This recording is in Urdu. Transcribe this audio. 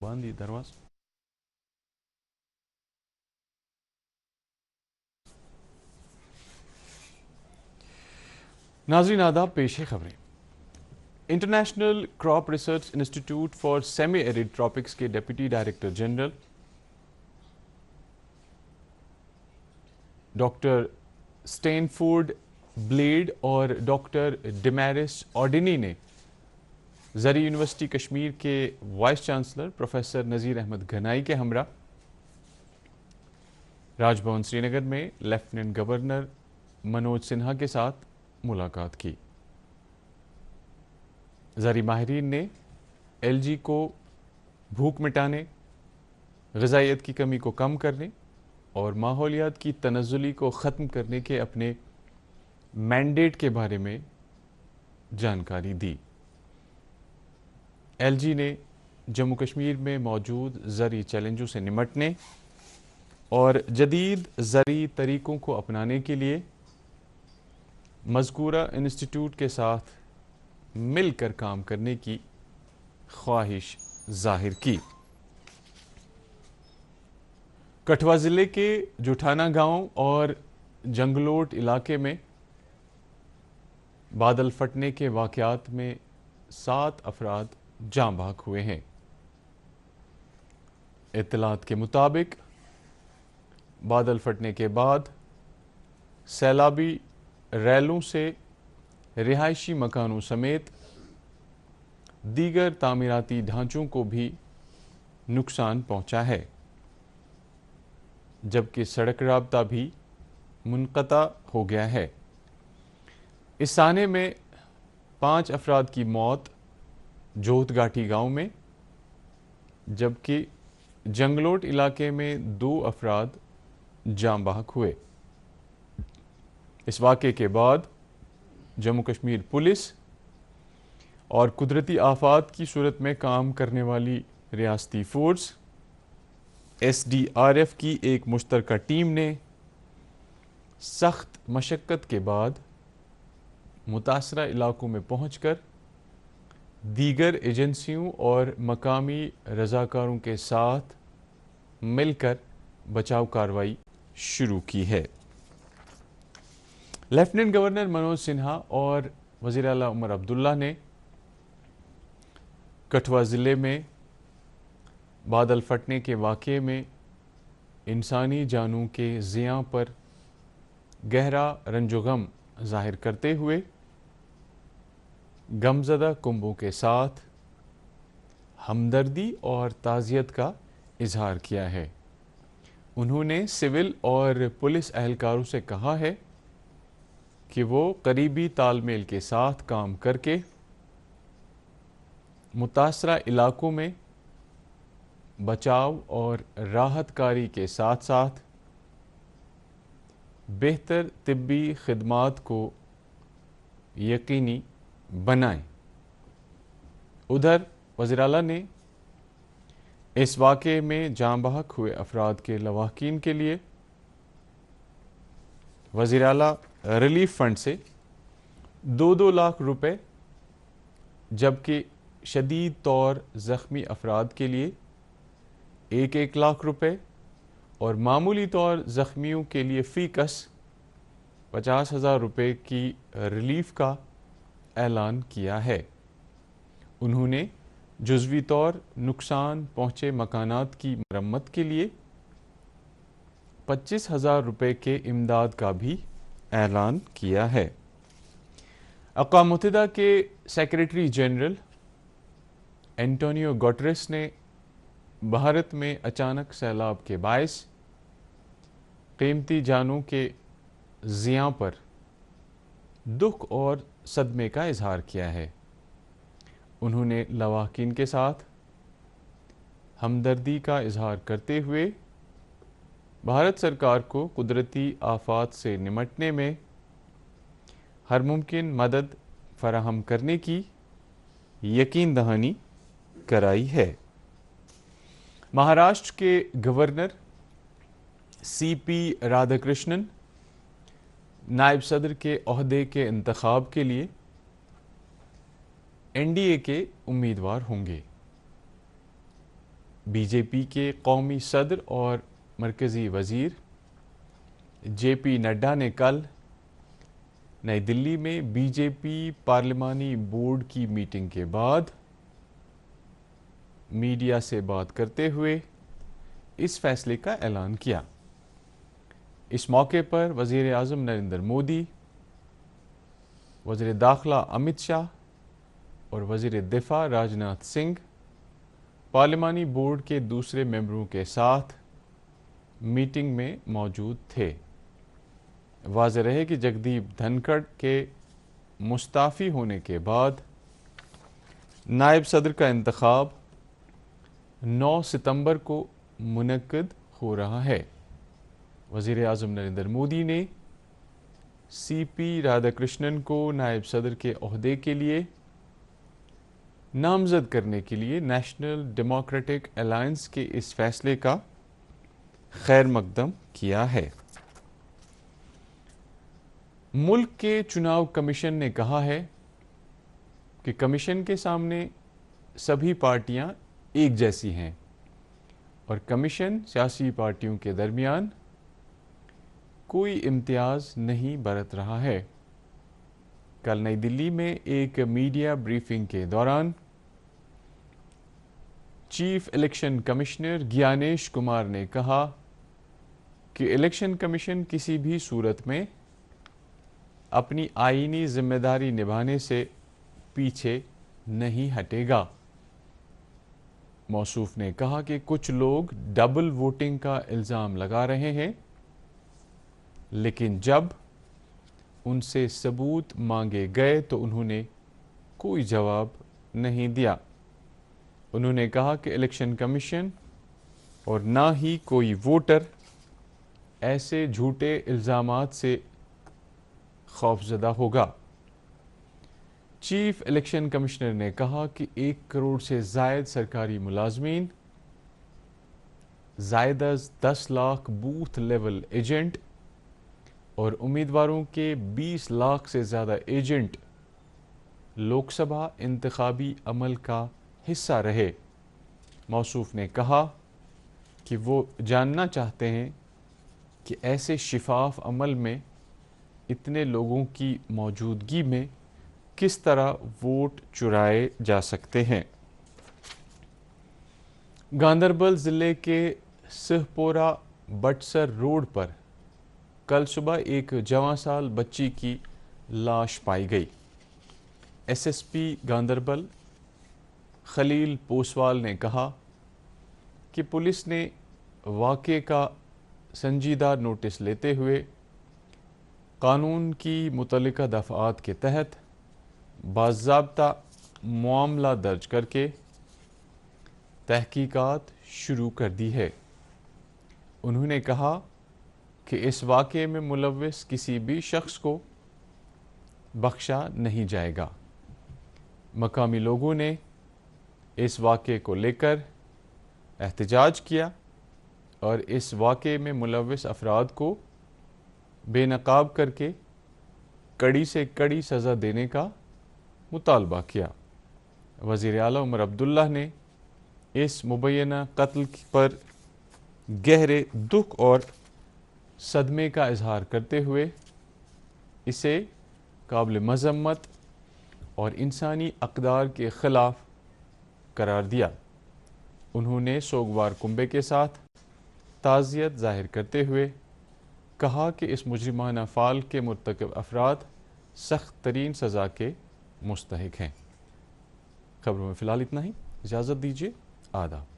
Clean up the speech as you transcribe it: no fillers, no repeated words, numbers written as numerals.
باندھی درواز ناظرین آداب، پیش ہے خبریں۔ International crop research institute for semi arid tropics کے deputy director general doctor Stanford Blade اور ڈاکٹر ڈیمیرس آرڈینی نے زرعی یونیورسٹی کشمیر کے vice chancellor professor Nazir Ahmad Ganai کے ہمراہ راج بھون سری نگر میں لیفٹیننٹ گورنر منوج سنہا کے ساتھ ملاقات کی۔ زرعی ماہرین نے ایل جی کو بھوک مٹانے، غذائیت کی کمی کو کم کرنے اور ماحولیات کی تنزلی کو ختم کرنے کے اپنے مینڈیٹ کے بارے میں جانکاری دی۔ ایل جی نے جموں کشمیر میں موجود زرعی چیلنجوں سے نمٹنے اور جدید زرعی طریقوں کو اپنانے کے لیے مذکورہ انسٹیٹیوٹ کے ساتھ مل کر کام کرنے کی خواہش ظاہر کی۔ کٹھوعہ ضلع کے جوٹھانہ گاؤں اور جنگلوٹ علاقے میں بادل پھٹنے کے واقعات میں 7 افراد جاں بحق ہوئے ہیں۔ اطلاعات کے مطابق بادل پھٹنے کے بعد سیلابی ریلوں سے رہائشی مکانوں سمیت دیگر تعمیراتی ڈھانچوں کو بھی نقصان پہنچا ہے، جبکہ سڑک رابطہ بھی منقطع ہو گیا ہے۔ اس سانحے میں 5 افراد کی موت جوت گاٹھی گاؤں میں، جبکہ جنگلوٹ علاقے میں 2 افراد جاں بحق ہوئے۔ اس واقعے کے بعد جموں کشمیر پولیس اور قدرتی آفات کی صورت میں کام کرنے والی ریاستی force S D R F کی ایک مشترکہ ٹیم نے سخت مشقت کے بعد متاثرہ علاقوں میں پہنچ کر دیگر ایجنسیوں اور مقامی رضاکاروں کے ساتھ مل کر بچاؤ کارروائی شروع کی ہے۔ لیفٹیننٹ گورنر منوج سنہا اور وزیر اعلیٰ عمر عبداللہ نے کٹھوعہ ضلع میں بادل پھٹنے کے واقعے میں انسانی جانوں کے زیاں پر گہرا رنج و غم ظاہر کرتے ہوئے غمزدہ کنبوں کے ساتھ ہمدردی اور تعزیت کا اظہار کیا ہے۔ انہوں نے سول اور پولیس اہلکاروں سے کہا ہے کہ وہ قریبی تال میل کے ساتھ کام کر کے متاثرہ علاقوں میں بچاؤ اور راحت کاری کے ساتھ ساتھ بہتر طبی خدمات کو یقینی بنائیں۔ ادھر وزیر اعلیٰ نے اس واقعے میں جاں بحق ہوئے افراد کے لواحقین کے لیے وزیر اعلیٰ ریلیف فنڈ سے 2 لاکھ روپے، جبکہ شدید طور زخمی افراد کے لیے 1 لاکھ روپے اور معمولی طور زخمیوں کے لیے فی کس 50,000 روپے کی ریلیف کا اعلان کیا ہے۔ انہوں نے جزوی طور نقصان پہنچے مکانات کی مرمت کے لیے 25,000 روپے کے امداد کا بھی اعلان کیا ہے۔ اقوام متحدہ کے سیکریٹری جنرل اینٹونیو گوٹریس نے بھارت میں اچانک سیلاب کے باعث قیمتی جانوں کے زیاں پر دکھ اور صدمے کا اظہار کیا ہے۔ انہوں نے لواحقین کے ساتھ ہمدردی کا اظہار کرتے ہوئے بھارت سرکار کو قدرتی آفات سے نمٹنے میں ہر ممکن مدد فراہم کرنے کی یقین دہانی کرائی ہے۔ مہاراشٹر کے گورنر سی پی رادھا کرشنن نائب صدر کے عہدے کے انتخاب کے لیے این ڈی اے کے امیدوار ہوں گے۔ بی جے پی کے قومی صدر اور مرکزی وزیر جے پی نڈا نے کل نئی دلی میں بی جے پی پارلیمانی بورڈ کی میٹنگ کے بعد میڈیا سے بات کرتے ہوئے اس فیصلے کا اعلان کیا۔ اس موقع پر وزیر اعظم نریندر مودی، وزیر داخلہ امت شاہ اور وزیر دفاع راجناتھ سنگھ پارلیمانی بورڈ کے دوسرے ممبروں کے ساتھ میٹنگ میں موجود تھے۔ واضح رہے کہ جگدیپ دھنکھڑ کے مستعفی ہونے کے بعد نائب صدر کا انتخاب 9 ستمبر کو منعقد ہو رہا ہے۔ وزیر اعظم نریندر مودی نے سی پی رادھا کرشنن کو نائب صدر کے عہدے کے لیے نامزد کرنے کے لیے نیشنل ڈیموکریٹک الائنس کے اس فیصلے کا خیر مقدم کیا ہے۔ ملک کے چناؤ کمیشن نے کہا ہے کہ کمیشن کے سامنے سبھی پارٹیاں ایک جیسی ہیں اور کمیشن سیاسی پارٹیوں کے درمیان کوئی امتیاز نہیں برت رہا ہے۔ کل نئی دلی میں ایک میڈیا بریفنگ کے دوران چیف الیکشن کمشنر گیانیش کمار نے کہا کہ الیکشن کمیشن کسی بھی صورت میں اپنی آئینی ذمہ داری نبھانے سے پیچھے نہیں ہٹے گا۔ موصوف نے کہا کہ کچھ لوگ ڈبل ووٹنگ کا الزام لگا رہے ہیں، لیکن جب ان سے ثبوت مانگے گئے تو انہوں نے کوئی جواب نہیں دیا۔ انہوں نے کہا کہ الیکشن کمیشن اور نہ ہی کوئی ووٹر ایسے جھوٹے الزامات سے خوفزدہ ہوگا۔ چیف الیکشن کمشنر نے کہا کہ 1 کروڑ سے زائد سرکاری ملازمین، زائد از 10 لاکھ بوتھ لیول ایجنٹ اور امیدواروں کے 20 لاکھ سے زیادہ ایجنٹ لوک سبھا انتخابی عمل کا حصہ رہے۔ موصوف نے کہا کہ وہ جاننا چاہتے ہیں کہ ایسے شفاف عمل میں اتنے لوگوں کی موجودگی میں کس طرح ووٹ چرائے جا سکتے ہیں۔ گاندربل ضلع کے سہپورہ بٹسر روڈ پر کل صبح ایک جواں سال بچی کی لاش پائی گئی۔ ایس ایس پی گاندربل خلیل پوسوال نے کہا کہ پولیس نے واقعے کا سنجیدہ نوٹس لیتے ہوئے قانون کی متعلقہ دفعات کے تحت باضابطہ معاملہ درج کر کے تحقیقات شروع کر دی ہے۔ انہوں نے کہا کہ اس واقعے میں ملوث کسی بھی شخص کو بخشا نہیں جائے گا۔ مقامی لوگوں نے اس واقعے کو لے کر احتجاج کیا اور اس واقعے میں ملوث افراد کو بے نقاب کر کے کڑی سے کڑی سزا دینے کا مطالبہ کیا۔ وزیر اعلیٰ عمر عبداللہ نے اس مبینہ قتل پر گہرے دکھ اور صدمے کا اظہار کرتے ہوئے اسے قابل مذمت اور انسانی اقدار کے خلاف قرار دیا۔ انہوں نے سوگوار کنبے کے ساتھ تعزیت ظاہر کرتے ہوئے کہا کہ اس مجرمانہ فعل کے مرتکب افراد سخت ترین سزا کے مستحق ہیں۔ خبروں میں فی الحال اتنا ہی، اجازت دیجیے، آداب۔